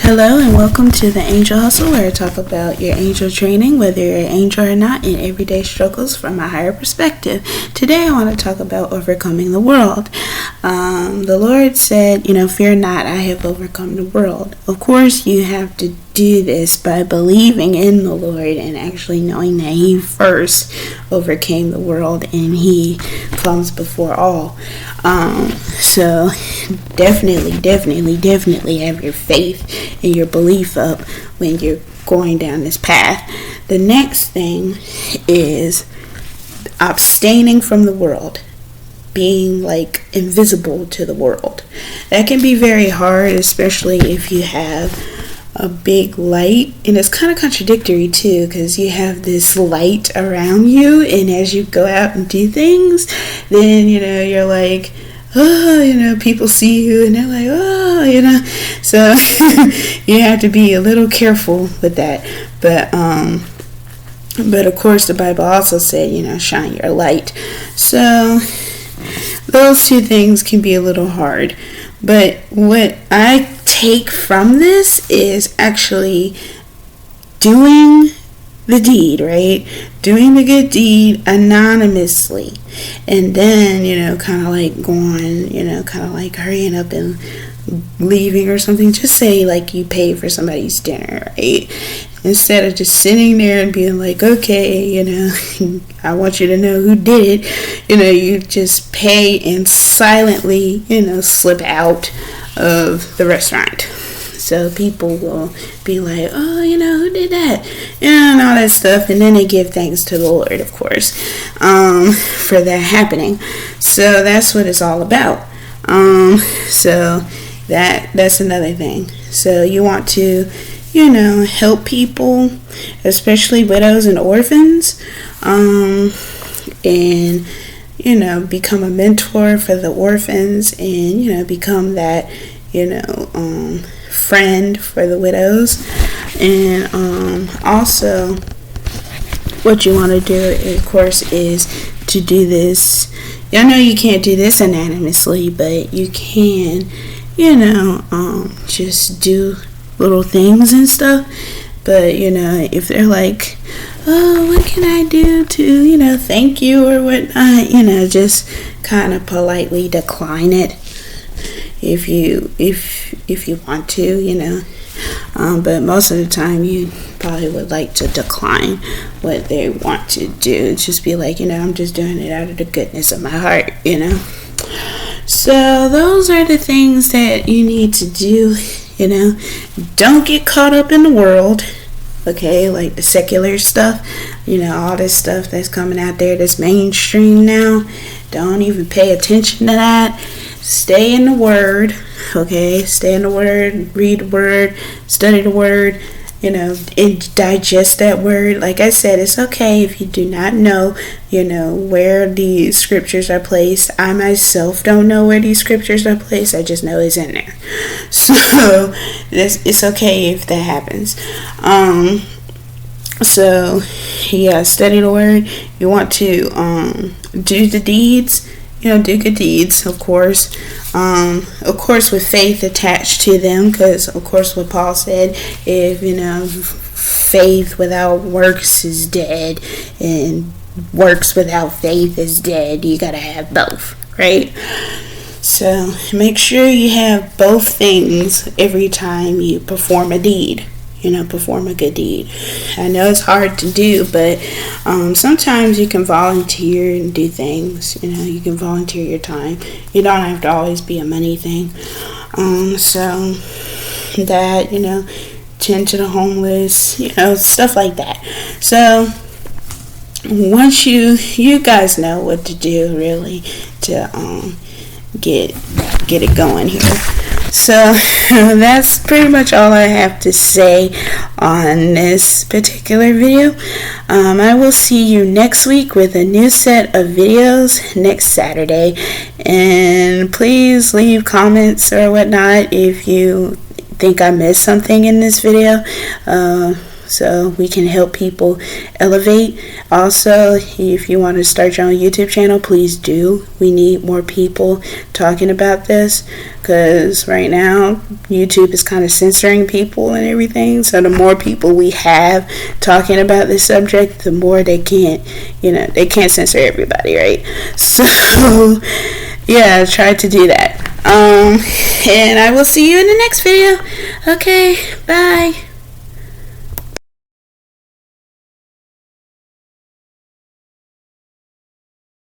Hello and welcome to the Angel Hustle, where I talk about your angel training, whether you're an angel or not, and everyday struggles from a higher perspective. Today I want to talk about overcoming the world. The Lord said, fear not, I have overcome the world. Of course, you have to do this by believing in the Lord and actually knowing that He first overcame the world and He comes before all. So definitely have your faith and your belief up when you're going down this path. The next thing is abstaining from the world, being like invisible to the world. That can be very hard, especially if you have a big light, and it's kind of contradictory too, because you have this light around you, and as you go out and do things, then you're like, people see you and they're like, so you have to be a little careful with that. But of course the Bible also said, shine your light. So those two things can be a little hard. But what I take from this is actually doing the deed, right? Doing the good deed anonymously. And then, kind of like going, kind of like hurrying up and leaving or something. Just say like you paid for somebody's dinner, right? Instead of just sitting there and being like, okay, I want you to know who did it. You just pay and silently, slip out of the restaurant. So people will be like, oh, who did that? And all that stuff. And then they give thanks to the Lord, of course, for that happening. So that's what it's all about. So that's another thing. So you want to, help people, especially widows and orphans, and, become a mentor for the orphans and, become that, friend for the widows. And also what you want to do, of course, is to do this. I know you can't do this anonymously, but you can, just do little things and stuff. But if they're like, oh, what can I do to thank you or whatnot, just kind of politely decline it if you want to, but most of the time you probably would like to decline what they want to do. Just be like, I'm just doing it out of the goodness of my heart, So those are the things that you need to do. Don't get caught up in the world, okay, like the secular stuff, all this stuff that's coming out there that's mainstream now. Don't even pay attention to that. Stay in the Word, okay? Stay in the Word, read the Word, study the Word, and digest that Word. Like I said, it's okay if you do not know, where these scriptures are placed. I myself don't know where these scriptures are placed. I just know it's in there. So it's okay if that happens. So yeah, study the Word. You want to do the deeds. Do good deeds, of course. Of course, with faith attached to them, because, of course, what Paul said, if, faith without works is dead, and works without faith is dead. You gotta have both, right? So, make sure you have both things every time you perform a deed. Perform a good deed. I know it's hard to do, but sometimes you can volunteer and do things. You can volunteer your time. You don't have to always be a money thing. So that, tend to the homeless, stuff like that. So once you guys know what to do, really, to get it going here. So that's pretty much all I have to say on this particular video. I will see you next week with a new set of videos next Saturday. And please leave comments or whatnot if you think I missed something in this video. so we can help people elevate. Also, if you want to start your own YouTube channel, please do. We need more people talking about this, because right now YouTube is kind of censoring people and everything. So the more people we have talking about this subject, the more they can't censor everybody, right? So yeah, try to do that. And I will see you in the next video. Okay, bye.